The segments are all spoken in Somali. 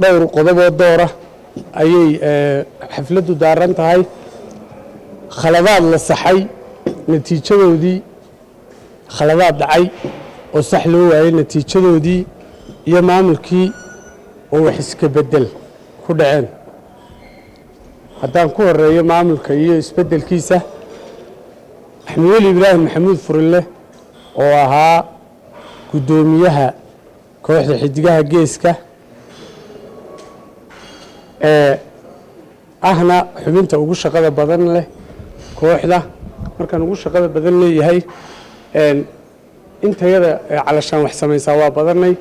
dhowr qodoboo doora ayay xafladdu daaran tahay khaladaad la saxay natiijadoodii khaladaad dhacay oo sax loo waayey natiijadoodii iyo maamulkii oo wax iska bedel ku dhaceen haddaan ku horeeyo maamulka iyo isbeddelkiisa axmed weli ibraahim maxamuud furille oo ahaa guddoomiyaha kooxda xidigaha geeska ahna xubinta ugu shaqada badan leh kooxda markaan ugu shaqada badan leeyahay intayada calashaan wax samaysaa waa badannay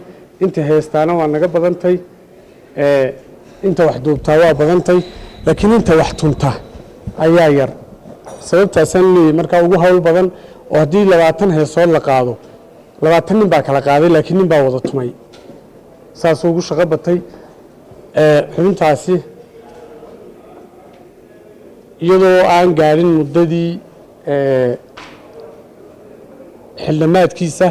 inta heestaana waa naga badantay inta wax duubtaa waa badantay laakiin inta wax tunta ayaa yar sababtaasaan leeyahay markaa ugu hawl badan oo haddii 20 heesood la qaado 20 nin baa kala qaaday laakiin nin baa wada tumay saas ugu shaqo batay xubintaasi iyadoo aan gaarin muddadii xildhibaankiisa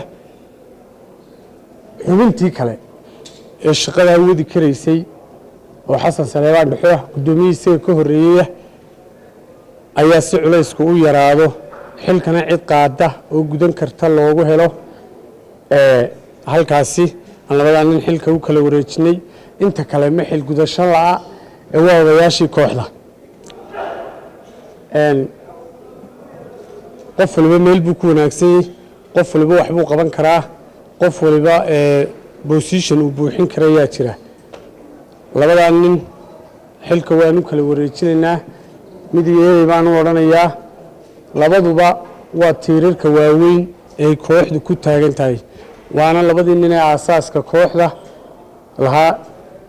xubintii kale ee shaqada wadi karaysay oo xasan saleebaan dhuxo guddoomiyihiisa ka horeeyay ayaa si culaysku u yaraado xilkana cid qaada oo gudan karta loogu helo halkaasi aan labadan nin xilka u kala wareejinay inta kale ma xil gudasho laa ee waa odayaashii kooxda qof waliba meel buu ku wanaagsan yahay qof waliba wax buu qaban karaa qof waliba position uu buuxin karayaa jira labadan nin xilka waanu kala wareejinaynaa mid yeeray baan u oranayaa labaduba waa tiirarka waaweyn ee kooxdu ku taagan tahay waana labadii nin ee aasaaska kooxda lahaa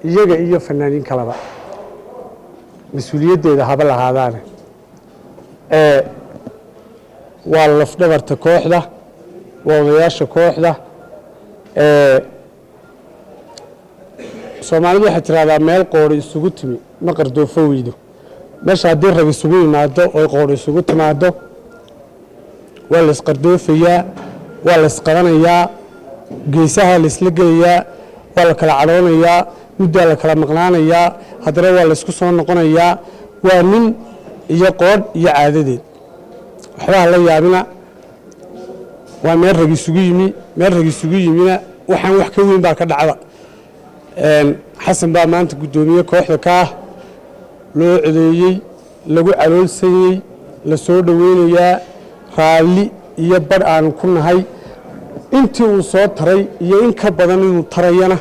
iyaga iyo fanaaniin kalaba mas'uuliyaddeeda haba lahaadaan waa lafdhabarta kooxda waa odayaasha kooxda Soomaalidu waxay tiraahdaa meel qoori isugu timi ma qardoofo weydo meesha haddii rag isugu yimaado oo qoori isugu timaado waa la isqardoofayaa waa la isqabanayaa geesaha la isla gelayaa waa la kala cadhoonayaa muddaa la kala maqnaanayaa haddana waa la isku soo noqonayaa waa nin iyo qoodh iyo caadadeed waxbaa la yaabina waa meel rag isugu yimina waxaan wax ka weyn baa ka dhacda xasan baa maanta guddoomiye kooxda ka ah loo codeeyey lagu caloolsayey la soo dhaweynayaa raalli iyo badh aanu ku nahay intii uu soo taray iyo in ka badan inuu tarayana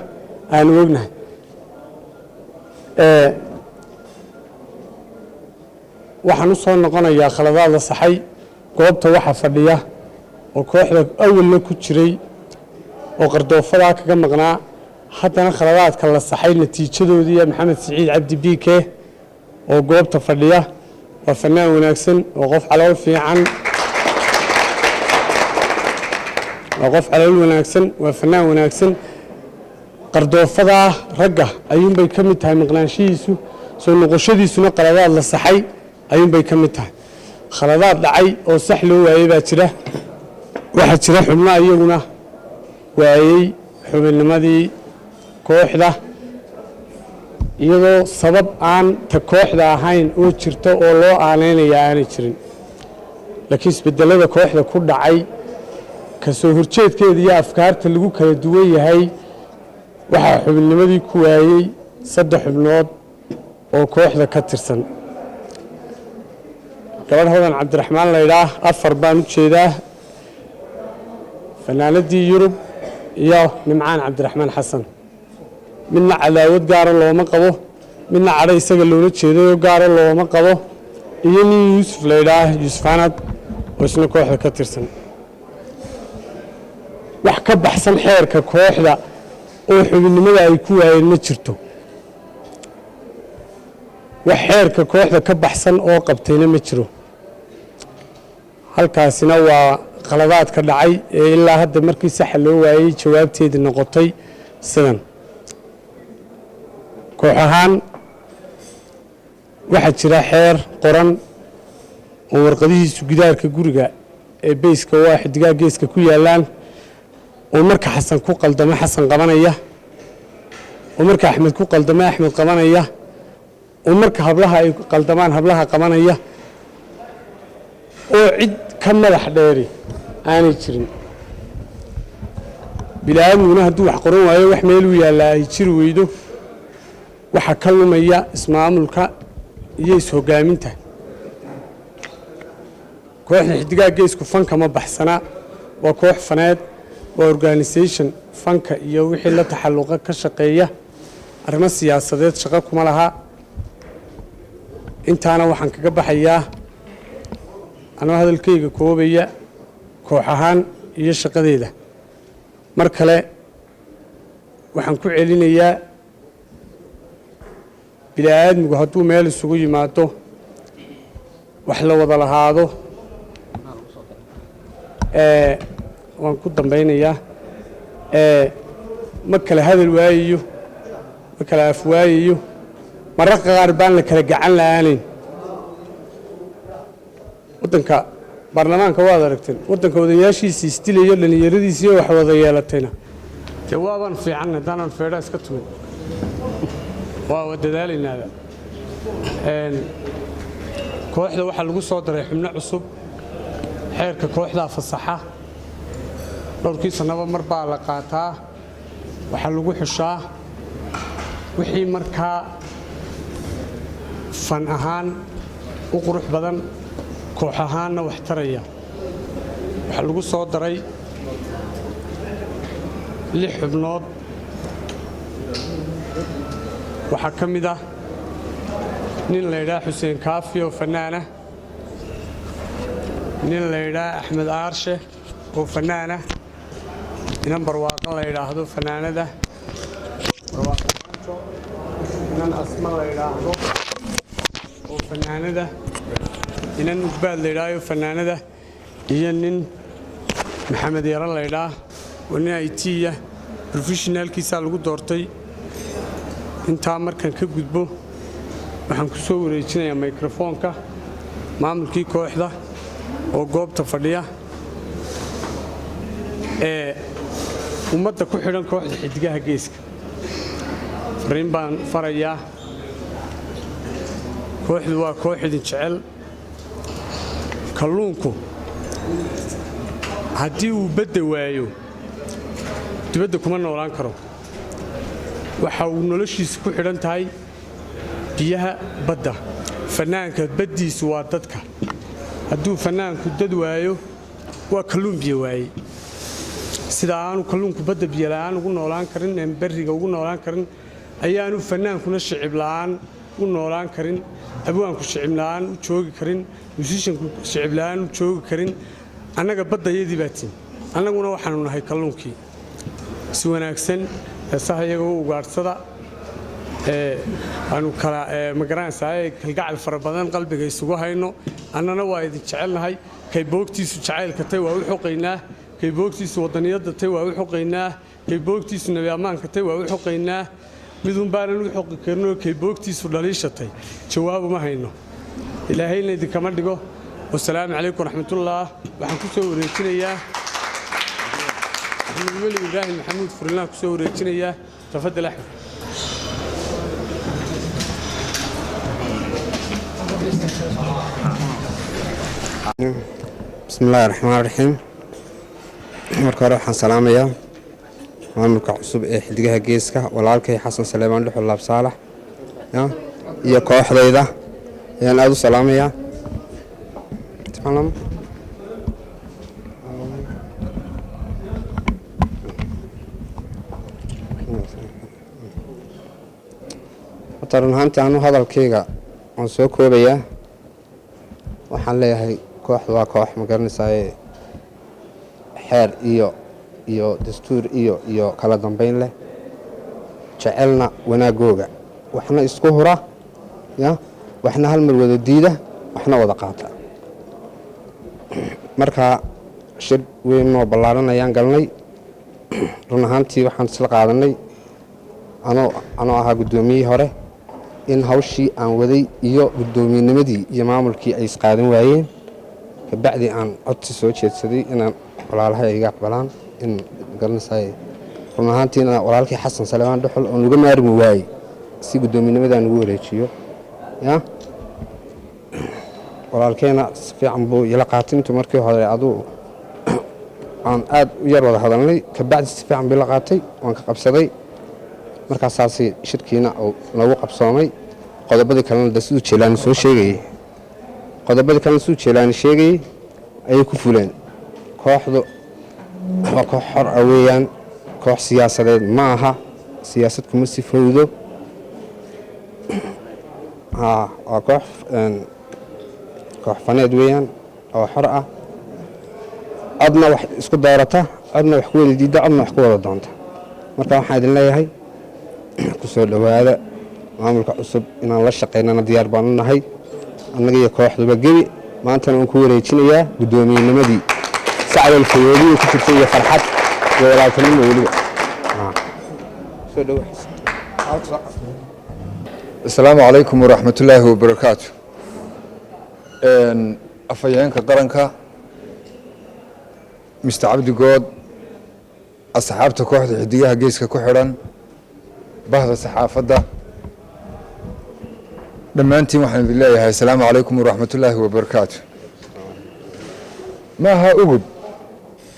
aanu ognahay waxaan u soo noqonayaa khaladaad la saxay goobta waxa fadhiya oo kooxda awalna ku jiray oo qardoofadaa kaga maqnaa haddana khaladaadka la saxay natiijadoodii maxamed siciid cabdi biike oo goobta fadhiya waa fanaan wanaagsan oo qof calool fiican waa fanaan wanaagsan qardoofadaa ragga ayuunbay ka mid tahay maqnaanshihiisu soo noqoshadiisuna qaladaad la saxay ayuunbay ka mid tahay khaladaad dhacay oo sax loo waayey baa jira waxaa jira xubno iyaguna waayey xubinnimadii kooxda iyadoo sabab aan ta kooxda ahayn oo jirta oo loo aaneynaya aanay jirin laakiin isbedelada kooxda ku dhacay ka soo horjeedkeeda iyo afkaarta lagu kala duwan yahay waxaa xubinnimadii ku waayey 3 xubnood oo kooxda ka tirsan gabadh hodan cabdiraxmaan la yidhaah 4 baan u jeedaa fanaanadii yurub iyo nimcaan cabdiraxmaan xasan midna cadaawad gaara looma qabo midna cadho isaga loola jeedayo gaara looma qabo iyo nin yuusuf la yidhaah yuusuf anad oo isna kooxda ka tirsan wax ka baxsan xeerka kooxda oo xubinnimada ay ku waayeen ma jirto wax xeerka kooxda ka baxsan oo qabtayna ma jiro halkaasina waa khaladaad ka dhacay ee ilaa hadda markii saxa loo waayey jawaabteedii noqotay sidan koox ahaan waxaa jira xeer qoran oo warqadihiisu gidaarka guriga ee beyska waa xidigaha geeska ku yaalaan oo marka xasan ku qaldamo xasan qabanaya ومرك أحمد كو قلدما أحمد قمانية ومرك هبلها أي قلدمان هبلها قمانية وعد كمل حداري أنا يشرين بلا أمونه هدو حقرون وأي وحملوا يا لا يشروا ويدو وحكلوا ميا اسمه عملك يسوع جامنته كوح الحدقاء جيسكو فانكا ما بحسنا وكوح فناد وأورجانيزيشن فانكا يوحي لا تحلقة كشقية أرمى السياسات شقاكم لها انت أنا وحنك قبح إياه أنا هذا الكيك كوبية كوحهان يشق ذيله مركلة وحنكو علينا إياه بلا آدم وهدو ميل السوقي ماتو وحلا وضل هذا waan ku dambaynayaa ma kala hadal waayiyo ma kala af waayiyo mararka qaar baan la kala gacan la'aaneyn waddanka baarlamaanka waad aragteen waddanka odayaashiisa istilayo dhalinyaradiisii wax wada yeelatayna dee waaban fiican haddaanan feedha iska tumin waa dadaalaynaada kooxda waxaa lagu soo daray xubno cusub xeerka kooxda fasaxa dhowrkii sanaba mar baa la qaataa waxaa lagu xushaa wixii markaa fan ahaan u qurux badan koox ahaanna wax taraya waxaa lagu soo daray 6 xubnood waxaa ka mid ah nin la yidhaah xuseen kaafi oo fanaana nin la yidhaah axmed aarshe oo fanaana inan barwaaqo la yidhaahdo fanaanada barwaaqo inan asma la yidhaahdo oo fanaanada inan ugbaad la yidhaahdo fanaanada iyo nin maxamed yaro la yidhaah oo nin IT-ya professionalkiisa lagu doortay intaa markan ka gudbo waxaan ku soo wareejinayaa microphone-ka maamulkii kooxda oo goobta fadhiya ummadda ku xidhan kooxda xidigaha geeska fariin baan farayaa kooxdu waa koox idin jecel kalluunku haddii uu badda waayo dibadda kuma noolaan karo waxa uu noloshiisa ku xidhan tahay biyaha badda fanaanka baddiisu waa dadka hadduu fanaanku dad waayo waa kalluun biyo waaye sida aanu kalluunku badda biyo la'aan ugu noolaan karin bariga ugu noolaan karin ayaanu fanaankuna shicib la'aan u noolaan karin abwaanku shicib la'aan u joogi karin musicianku shicib la'aan u joogi karin annaga baddayadii baatiin annaguna waxaanu nahay kalluunkii si wanaagsan heesaha iyagoo ugaadhsada aanu kala magaranaysaa kalgacal fara badan qalbiga isugu hayno annana waa idin jecelnahay kay boogtiisu jacaylka tay waa u xoqaynaa kay boogtiisu wadaniyadda tay waa u xoqaynaa kay boogtiisu nabi ammaanka tay waa u xoqaynaa midun baanan u xoqi karno kay boogtiisu dhaliishatay jawaabuma hayno ilaahayna idinkama dhigo wasalaamu calaykum waraxmatullaah waxaan ku soo wareejinayaa axmed weli ibraahim maxamuud furilaan ku soo wareejinayaa tafadal axmed بسم الله الرحمن الرحيم marka hore waxaan salaamayaa maamulka cusub ee xidigaha geeska walaalkay xasan Saleeman Dhuxul Laab Saalax iyo kooxdayda ayaan aad u salaamayaa taran hanti aanu hadalkayga aan soo koobayaa waxaan leeyahay kooxdu waa koox ma garanaysaa xeer iyo dastuur iyo kala dambeyn leh jecelna wanaagooga waxna isku hura waxna hal mar wada diida waxna wada qaata marka shir weyn oo ballaaran ayaan galnay run ahaantii waxaan isla qaadanay anoo ahaa guddoomiyihii hore in hawshii aan waday iyo guddoomiyennimadii iyo maamulkii ay isqaadan waayeen kabacdi aan codsi soo jeedsaday inaan walaalahay iga aqbalaan in garanaysaa run ahaantiina walaalkii xasan salmaan dhuxul oo nuga maarmi waayey si guddoominimada nugu wareejiyo ya walaalkeena si fiican buu ila qaatay intuu markii hore aduu aan aad u yar wada hadalnay ka bacdi si fiican bii la qaatay waan ka qabsaday markaasaasi shirkiina oo lagu qabsoomay qodobadii kalena siduu jeelaan soo sheegayay qodobadii kalena siduu jeelaan sheegayay ayay ku fuleen kooxdu waa koox xor ah weeyaan koox siyaasadeed ma aha siyaasad kuma sifowdo waa koox faneed weeyaan oo xor ah adna wax isku doorata adna wax ku wada diidda adna wax ku wada doonta marka waxaan idin leeyahay ku soo dhowaada maamulka cusub inaan la shaqaynana diyaar baan u nahay annaga iyo kooxduba gebi maantana waan ku wareejinayaa guddoomiyennimadii sacdal fayoodii ku jirtay iyo farxad iyo walaaltinimo weliba soo dhowaada. السلام عليكم ورحمة الله وبركاته. أفيانك قرنك مستعبد جود أصحابته كوحدة هديها جيسك كحرا بهذا الصحافة ده لما أنت محمد بالله السلام عليكم ورحمة الله وبركاته. ما ها أبد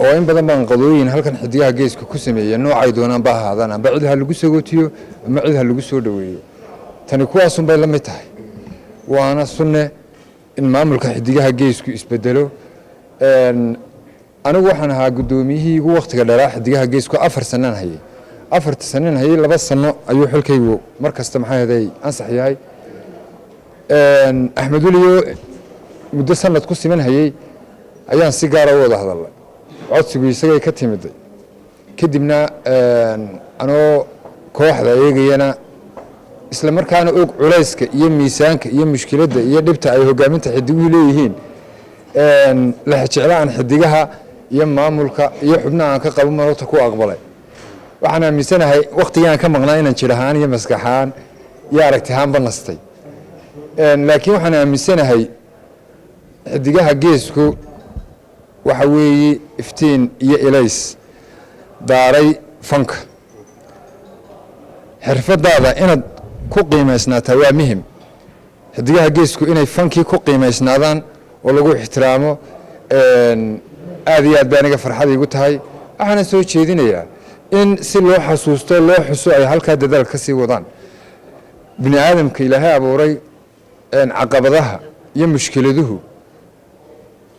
وين بدل ما نقضوين هل كان هديها جيسك كسمية نوع عيدونا بها هذا أنا بعدها اللي جسوتيو بعدها اللي جسودويو tani kuwaasun bay la mid tahay waana sunne in maamulka xidigaha geesku isbedelo anigu waxaan ahaa guddoomiyihii ugu waqtiga dheeraa xidigaha geesku 4 sanaan hayay 4 sanaan hayay 2 sano ayuu xilkaygu mar kasta maxay haday ansax yahay Axmed Uliyo muddo sanad ku siman hayay ayaan si gaar ah u wada hadalay codsigu isagay ka timiday kadibna anoo kooxda eegayana isla markaana og culayska iyo miisaanka iyo mushkiladda iyo dhibta ay hogaaminta xidiguhu leeyihiin la jeclaan xidigaha iyo maamulka iyo xubnaha aan ka qabo marota ku aqbalay waxaan aaminsanahay waqtigaan ka maqnaa inaan jir ahaan iyo maskaxaan iyo aragti ahaan banastay laakiin waxaan aaminsanahay xidigaha geesku waxa weeye iftiin iyo ilays daaray fanka xirfadaada inaad ku qiimeysnaataa waa muhiim xidigaha geesku inay fankii ku qiimeysnaadaan oo lagu ixtiraamo aad iyo aad bay aniga farxad igu tahay waxaana soo jeedinayaa in si loo xasuusto loo xuso ay halkaa dadaal ka sii wadaan bini aadamka ilaahay abuuray caqabadaha iyo mushkiladuhu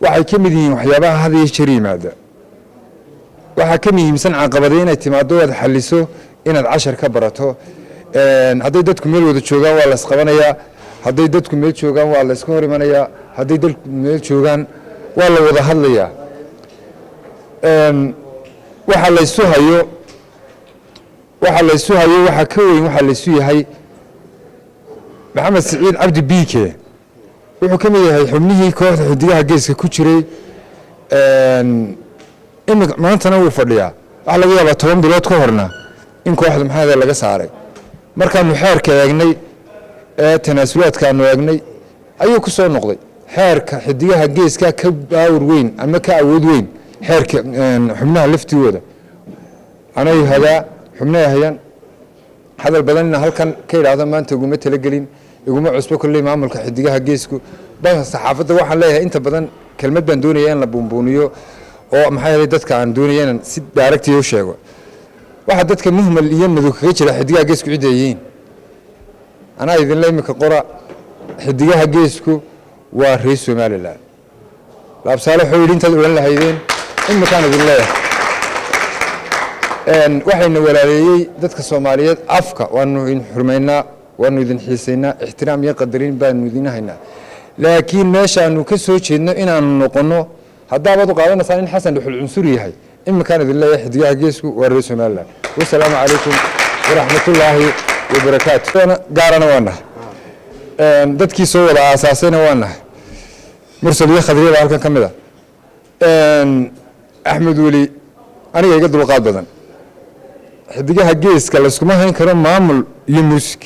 waxay ka mid yihiin waxyaabaha had iyo jeer yimaada waxaa ka muhiimsan caqabada inay timaado aad xaliso inaad cashar ka barato hadday dadku meel wada joogaan waa la isqabanayaa hadday dadku meel joogaan waa la iska hor imanayaa hadday dadku meel joogaan waa la wada hadlayaa waxa la isu hayo waxa ka weyn waxa la isu yahay maxamed siciid cabdi biike wuxuu ka mid yahay xubnihii kooxda xidigaha geeska ku jiray maantana wuu fadhiyaa waxa laga yaabaa 10 bilood ka horna in kooxda maxaa laga saaray markaanu xeerka eegnay tanaasulaadkaanu eegnay ayuu ku soo noqday xeerka xidigaha geeska ka baawar weyn ama ka awood weyn xeerka xubnaha laftigooda anay hadaa xubnaha hayaan hadal badanna halkan ka yiraahdo maanta uguma talagelin iguma cusbo kulli maamulka xidigaha geesku baa saxaafadda waxaan leeyahay inta badan kelmad baan doonayaa in la buunbuuniyo oo maxay dadka aan doonayeen si direct u sheego waxa dadka muhmal iyo madow kaga jira xidigaha geesku ciideeyeen ana idin leeyimka qora xidigaha geesku waa reer Soomaaliland laabsaale xooyid inta oran lahaydeen in makaan idin leeyahay waxayna walaaleeyay dadka Soomaaliyeed afka waanu in xurmeynaa waanu idin xiiseynaa ixtiraam iyo qadarin baanu idin haynaa laakiin meeshaanu ka soo jeedno inaanu noqono haddaad u qaadanaysaa in xasan dhuxul cunsuri yahay in makaan idin leeyahay xidigaha geesku waa reer Soomaaliland wassalaamu calaykum waraxmatullaahi wabarakaatuh gaarana waana dadkii soo wada aasaasayna waana mursal iyo khadriya halkan kamida Axmed Wali aniga iga dulqaad badan xidigaha geeska la isku ma hayn karo maamul iyo muusik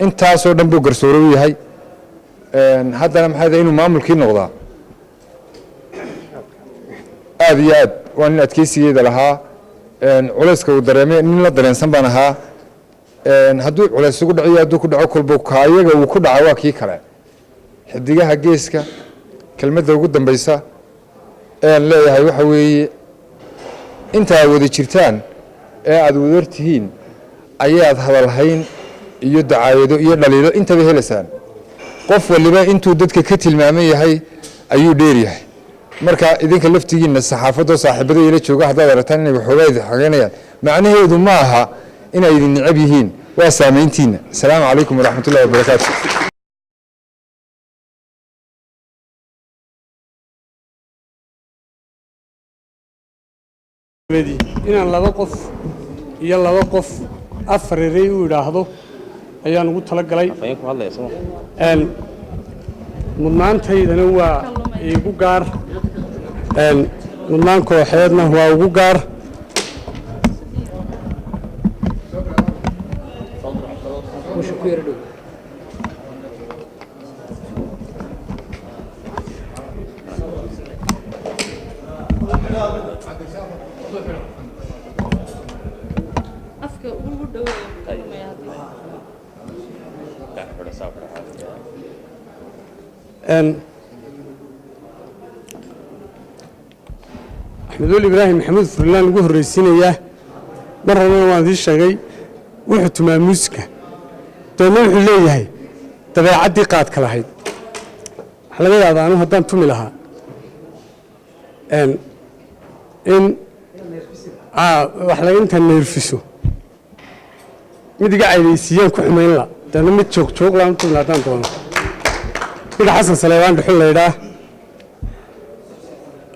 intaasoo dhan buu garsooro u yahay haddana maxay inuu maamulkii noqdaa aad iyo aad waa nin adkeysigeeda lahaa culayska uu dareemay nin la dareensan baan ahaa hadduu culays ugu dhaciyo hadduu ku dhaco kolba kaayaga uu ku dhaca waa kii kale xidigaha geeska kelmadda ugu dambaysa aan leeyahay waxa weeye inta aad wada jirtaan ee aad wadar tihiin ayaad hadalhayn iyo dacaayado iyo dhaliilo intaba helaysaan qof waliba intuu dadka ka tilmaaman yahay ayuu dheer yahay marka idinka laftigiinna saxaafadoo saaxiibada ila jooga haddaad aragtaan inay waxoogaa idin xageynayaan macnaheedu ma aha inay idin necab yihiin waa saamayntiinna asalaamu calaykum waraxmatullahi wabarakaatu inaan laba qof iyo laba qof afar erey u idhaahdo ayaan ugu talagalay mudnaantaydana waa iigu gaar mudnaan kooxeedna waa ugu gaar axmed weli ibraahim maxamuud furlaan ugu horreysiinayaa mar horena waan idii sheegay wuxuu tumaa muusika doonna wuxuu leeyahay dabeecaddii qaadka lahayd waxa laga yaabaa anu haddaan tumi lahaa in intaan neerfiso mid iga caydaysiiyaan ku xumayn la deena mid jooglaan u tumi la haddaan doono midka xasan saleebaan dhuxul laydhaa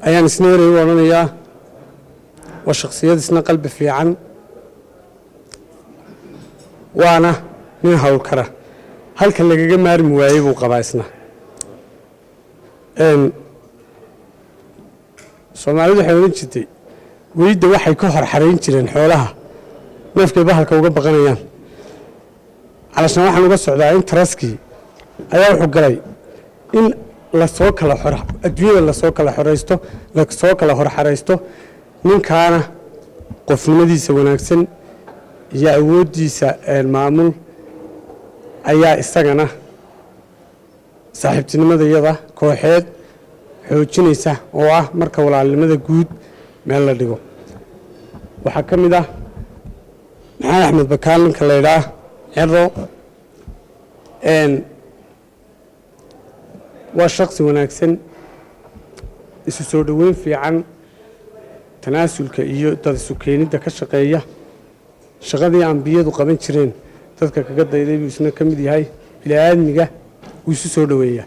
ayaan isna erey u odhanayaa waa shakhsiyad isna qalbi fiican waana nin howlkara halkan lagaga maarmi waayey buu qabaa isna soomaalidu waxay odhan jirtay weyidda waxay ka hor xarayn jireen xoolaha neefkay bahalka uga baqanayaan calashaan waxaan uga socdaa in taraskii ayaa wuxuu galay in lasoo kala adduunyada lasoo kala horxaraysto ninkaana qofnimadiisa wanaagsan iyo awooddiisa maamul ayaa isagana saaxiibtinimadayada kooxeed xoojinaysa oo ah marka walaalnimada guud meel la dhigo waxaa ka mid ah maxamed axmed bakaal ninka laydhaa cero waa shaksi wanaagsan isu soo dhoweyn fiican tanaasulka iyo dad isu keenidda ka shaqeeya shaqadii ambiyadu qaban jireen dadka kaga dayday buu isna ka mid yahay bini'aadmiga wuu isu soo dhoweeyaa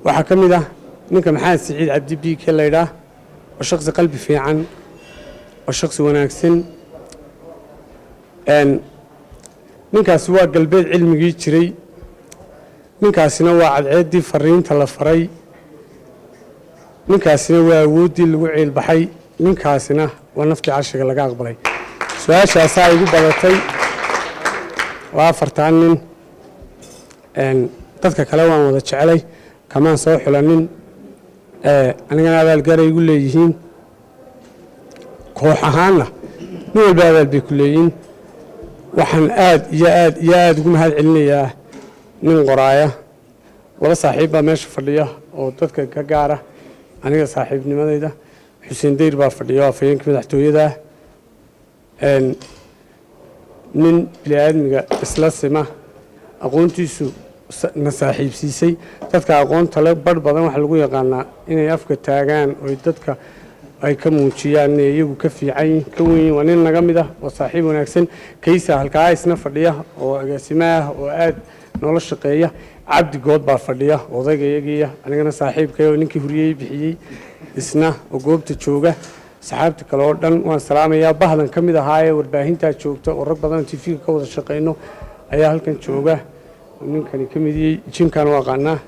waxaa ka mid ah ninka maxamed siciid cabdi biike laydhaa waa shaksi qalbi fiican waa shaksi wanaagsan ninkaasi waa galbeed cilmigii jiray ninkaasina waa cadceeddii fariinta la faray ninkaasina waa awooddii lagu ciilbaxay ninkaasina waa naftii carshiga laga aqbalay su-aashaasaa igu badatay waa afartan nin dadka kale waan wada jecelay kamaan soo xulanin anigana abaalgaray igu leeyihiin koox ahaanna nin walba abaal bay ku leeyihiin waxaan aad iyo aad iyo aada ugu mahad celinayaa nin qoraaya laba saaxiib baa meesha fadhiya oo dadka ka gaara aniga saaxiibnimadayda xuseen dayr baa fadhiya oo afhayeenka madaxtooyada nin bini'aadmiga isla sima aqoontiisu na saaxiibsiisay dadka aqoonta le barh badan waxaa lagu yaqaanaa inay afka taagaan oo dadka ay ka muujiyaan inay iyagu ka fiican ka weyn waa nin naga mid ah oo saaxiib wanaagsan kaysa halkaa isna fadhiya oo agaasimo ah oo aad noola shaqeeya cabdi good baa fadhiya odayga iyagiiya anigana saaxiibkay oo ninkii huriyey bixiyey isna oo goobta jooga saxaabta kale oo dhan waan salaamayaa bahdan ka mid ahaa ee warbaahintaa joogta oo rag badan tv-ga ka wada shaqayno ayaa halkan jooga ninkani ka mid yey jimkaan u aqaanaa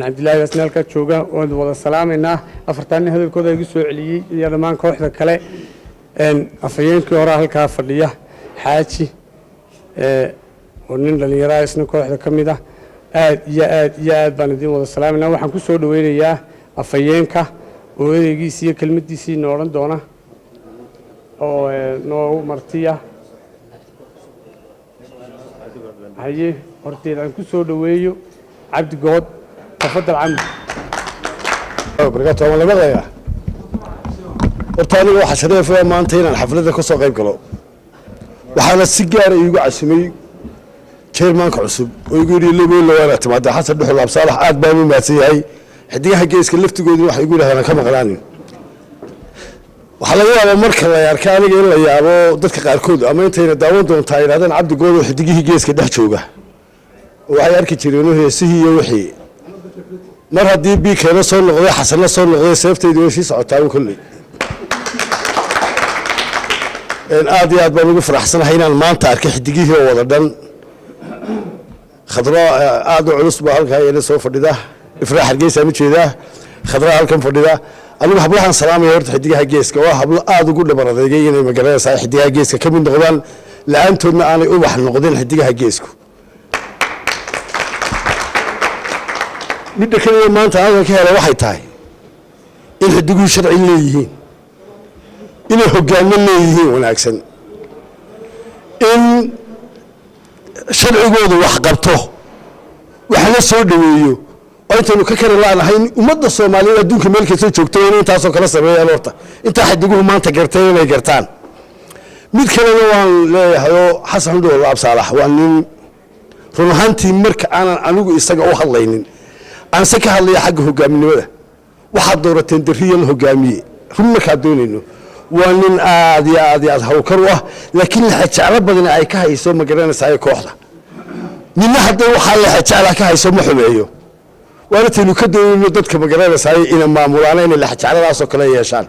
cabdillaahi baasna halkaa jooga waan wada salaamaynaa afartan nin hadalkooda igu soo celiyey iyo dhammaan kooxda kale afhayeenkii horaa halkaa fadhiya xaaji oo nin dhallinyaraha isna kooxda ka mid ah aad iyo aad iyo aad baan idiin wada salaamayna waxaan ku soo dhoweynayaa afhayeenka oo ereygiisi iyo kelmaddiisiina odhan doona oo noo martiya haye horteed aan ku soo dhaweeyo cabdi good tafadal camdi barakaatu waan la maqlayaa horta aniga waxaa sharafaya maanta inaan xafladda ka soo qayb galo waxaana si gaara iigu casimay chairmanka cusub oo igu yidhi lebeyn lawaana timaada xasan dhuxul absaalax aad baan u mahadsan yahay xidigaha geeska laftigoodii waxay igu yidhahdaan ka maqnaanin waxaa laga yaabaa marka la arka aniga in la yaabo dadka qaarkood ama intayna daawan doontaa yidhahdaan cabdi good oo xidigihii geeska dhex jooga waxay arki jireen heesihii iyo wixii mar haddii biikeena soo noqday xasanna soo noqday seeftaydu way sii socotaa un kolley aad iyo aad baan ugu faraxsanahay inaan maanta arkay xidigihii oo wada dhan khadra aad u culus baa halkaa iyana soo fadhida ifraax hargeysaan u jeedaa khadra halkan fadhida anigu hablahan salaamaya horta xidigaha geeska waa hablo aad ugu dhabar adeegay inay magaranaysaa xidigaha geeska ka mid noqdaan la-aantoodna aanay ubax noqdin xidigaha geesku midda kaliya maanta halkan ka hela waxay tahay in xidiguhu sharci leeyihiin inay hoggaanno leeyihiin wanaagsan in sharcigoodu wax qabto wax la soo dhaweeyo oo intaynu ka kari laanahay ummadda soomaaliyeed adduunka meel kasta joogto inay intaasoo kala sameeyaan horta intaa xidiguhu maanta garteen inay gartaan mid kalena waan leeyahayoo xasan dhuxul absaalax waa nin run ahaantii marka aanan anigu isaga u hadlaynin aanse ka hadlaya xagga hogaaminimada waxaad doorateen darriyan hogaamiye run markaad doonayno waa nin aad iyo aad iyo aad hawlkar u ah laakiin lexajeclo badan ay ka hayso ma garanaysaa kooxda ninna hadday waxaa lexajecla ka hayso ma xumeeyo waana taynu ka doonayno dadka ma garanaysaa inay maamulaan inay lexajecladaasoo kale yeeshaan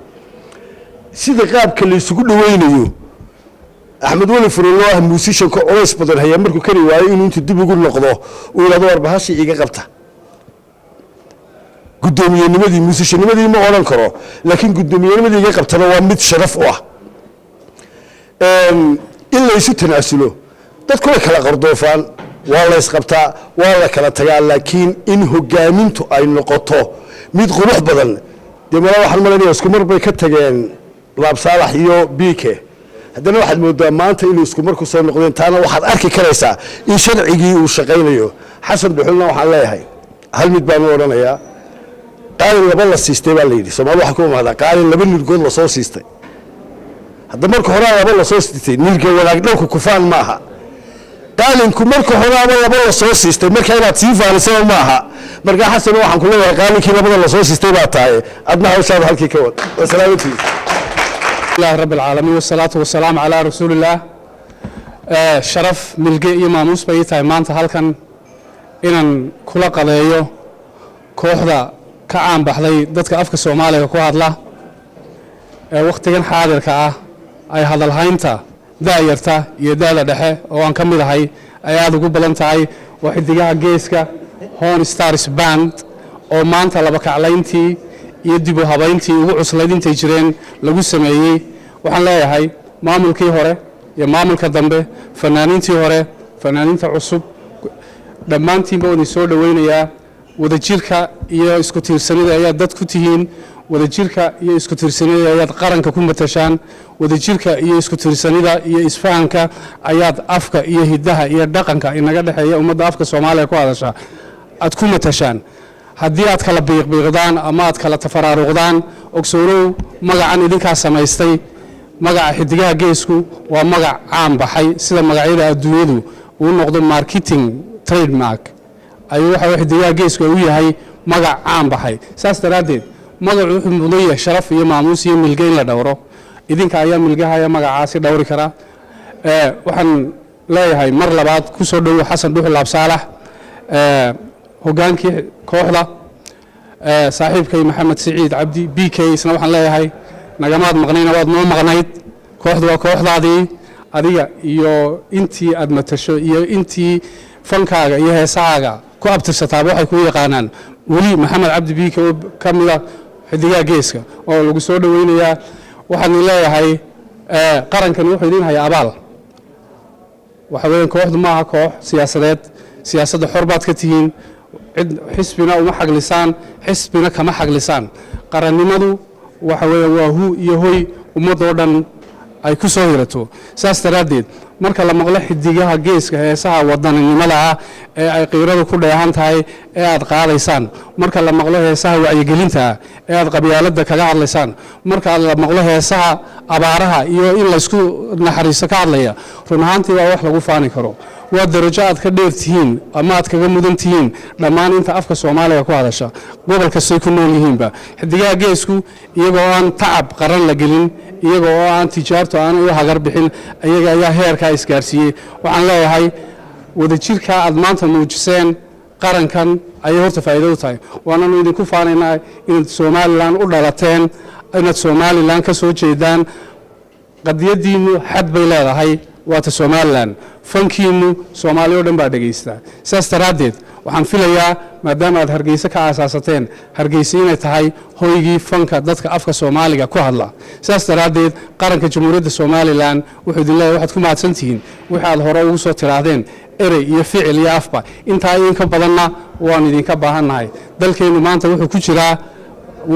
sida qaabka la isugu dhaweynayo axmed weli furullo ah muusishanka culays badan haya markuu kari waayo inuu intuu dib ugu noqdo uu yidhahdo warbahashii iga qabta guddoomiyenimadii muusishanimadii ma odhan karo laakiin guddoomiyenimadii iga qabtana waa mid sharaf u ah in laysu tanaasulo dadku way kala qardoofaan waa la ysqabtaa waa la kala tagaa laakiin in hogaamintu ay noqoto mid qurux badan dee mala waxaan malaynaya isku mar bay ka tageen laabsaalax iyo biike haddana waxaad moodaa maanta inuu isku mar ku soo noqdeen taana waxaad arki karaysaa in sharcigii uu shaqaynayo xasan dhuxulna waxaan leeyahay hal mid baan u odhanayaa qaalin laba la siistay baa la yidhi soomaalida waxaa ku imaadaa qaalin laba nirgood lasoo siistay hadda marka horaa laba lasoo siistay nirga wanaag dhanku kufaan ma aha qaalinku marka horaaba laba lasoo siistay marka inaad sii faanisaba ma aha markaa xasan waxaan ku leeyahay qaalinkii labada lasoo siistay baa tahay adna hawshaada halkii ka wad wasalaamatiisa الله رب العالمين والصلاة والسلام على رسول الله شرف ملقي إماموس بيتاي مانتا هالكن إنن كلا قضايو كوحدا كعام بحضي دادك أفك السومالي وكوهد الله وقتين حاضر كعاه أي هذا الهاينتا دايرتا يدالا دحي وان كمي دحي أي هذا قبلانتاي واحد دقاء جيسكا هون ستارس باند oo maanta laba kaclayntii iyo dib u habayntii ugu cuslaydintay jireen lagu sameeyay waxaan leeyahay maamulkii hore iyo maamulka dambe fanaaniintii hore fanaaniinta cusub dhammaantiinba waan soo dhaweynayaa wadajirka iyo isku tiirsanida ayaa dad ku tihiin wadajirka iyo isku tiirsanida ayaa qaranka ku matashaan wadajirka iyo isku tiirsanida iyo isfahanka ayaa afka iyo hidaha iyo dhaqanka inaga dhaxeeya ummadda afka Soomaaliya ku hadasha aad ku matashaan haddii aad kala biiqbiiqdaan ama aad kala tafaraaruqdaan ogsoonow magacan idinkaa samaystay magaca xidigaha geesku waa magac caan baxay sida magacyada adduunyadu uu noqdo marketing trademark ayuu waxa xidigaha geesku uu yahay magac caan baxay saas daraadeed magacu wuxuu mudan yahay sharaf iyo maamuus iyo milgeyn la dhowro idinka ayaa milgahaya magacaasi dhowri kara waxaan leeyahay mar labaad ku soo dhaw xasan dhuxul absaalax hogaankii kooxda saaxiibkay maxamed siciid cabdi bk isna waxaan leeyahay nagamaad maqnayna waad noo maqnayd kooxdu waa kooxdaadii adiga iyo intii aad matasho iyo intii fankaaga iyo heesahaaga ku abtirsataaba waxay ku yaqaanaan weli maxamed cabdi bk oo ka mid ah xidigaha geeska oo lagu soo dhaweynayaa waxaan leeyahay qarankani wuxuu idin hayaa abaal waxa weeyaan kooxdu maaha koox siyaasadeed siyaasadda xor baad ka tihiin xisbina uma xaglisaan xisbina kama xaglisaan qarannimadu waxa weeye waa hu iyo hoy ummadoo dhan ay ku soo hirato saas daraaddeed marka la maqlo xidigaha geeska heesaha wadaninimada ah ee ay qiiradu ku dheehan tahay ee aad qaadaysaan marka la maqlo heesaha wacyigelinta ah ee aad qabyaaladda kaga hadlaysaan marka la maqlo heesaha abaaraha iyo in laysku naxariiso ka hadlaya run ahaantii waa wax lagu faani karo waa darajo aad ka dheer tihiin ama aad kaga mudan tihiin dhammaan inta afka soomaaliga ku hadasha gobol kastay ku nool yihiinba xidigaha geesku iyagoo aan tacab qaran la gelin iyaga oo aan tijaarto aan u hagar bixin ayaga ayaa heerkaa isgaarsiiyey waxaan leeyahay wadajirka aad maanta muujiseen qarankan ayay horta faa'iido u tahay waananu idinku faanaynaa inaad somalilan u dhalateen inaad somalilan ka soo jeedaan qadiyadiinnu xad bay leedahay waata somalilan fankiinnu soomaali oo dhan baa dhegaystaa sidaas daraaddeed waxaan filayaa maadaama aad hargeysa ka aasaasateen hargeysa inay tahay hoygii fanka dadka afka soomaaliga ku hadla sidaas daraaddeed qaranka jamhuuriyadda somalilan wuxuu idin leeyahay waxaad ku mahadsantihiin wixii aad hore ugu soo tiraahdeen erey iyo ficil iyo afba intaa idinka badanna waanu idinka baahannahay dalkeennu maanta wuxuu ku jiraa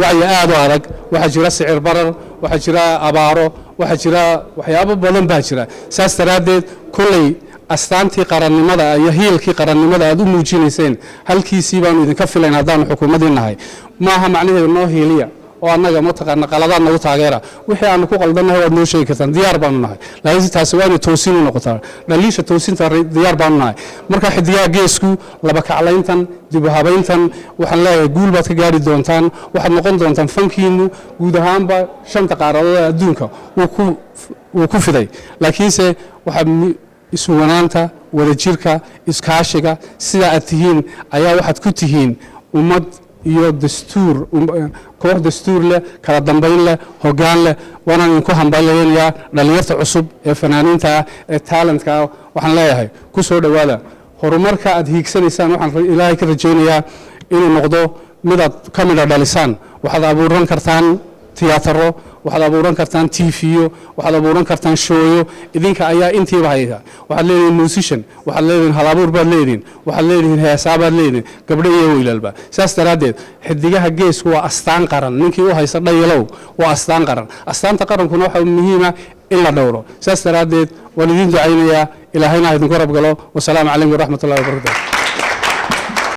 wacyi aad u adag waxaa jira sicir barar waxaa jira abaaro waxaa jira waxyaabo badan baa jira saas daraaddeed kolley astaantii qarannimada iyo hiilkii qarannimada aad u muujinayseen halkiisii baanu idinka filayn haddaanu xukuumadii nahay maaha macnaheedu noo hiiliya oo annaga mataqaana qaladaad nagu taageera wixii aanu ku qaldannahay waad noo sheegi kartaan diyaar baanu nahay laakiinse taasi waa inay toosin u noqotaa dhaliisha toosinta diyaar baanu nahay marka xidigaha geesku laba kaclayntan dib u habayntan waxaan leeyahay guul baad ka gaari doontaan waxaad noqon doontaan fankiinnu guud ahaanba shanta qaaradood ee adduunka wuu ku fiday laakiinse waxaa iswanaanta wadajirka iskaashiga sidaa aad tihiin ayaa waxaad ku tihiin ummad iyo dastuur koox dastuur leh kala dambayn leh hoggaan leh waanaan idinku hambalyaynayaa dhallinyarta cusub ee fanaaniinta ah ee taalentka ah waxaan leeyahay ku soo dhowaada horumarka aad hiigsanaysaan waxaan ilaahay ka rajaynayaa inuu noqdo midaad ka midha dhalisaan waxaad abuuran kartaan tiyaataro waxaad abuuran kartaan tv-yo waxaad abuuran kartaan shooyo idinka ayaa intiiba haysa waxaad leedihiin musician waxaad leedihiin halabuur baad leedihiin waxaad leedihiin heesaa baad leedihiin gabdho iyo wiilalba saas daraaddeed xidigaha geesku waa astaan qaran ninkii u haysta dhayalow waa astaan qaran astaanta qarankuna waxaa muhiima in la dhowro saas daraaddeed waan idiin ducaynayaa ilaahayna ha idinku rabgalo wasalaamu calaykum waraxmat ullahi wabarakatu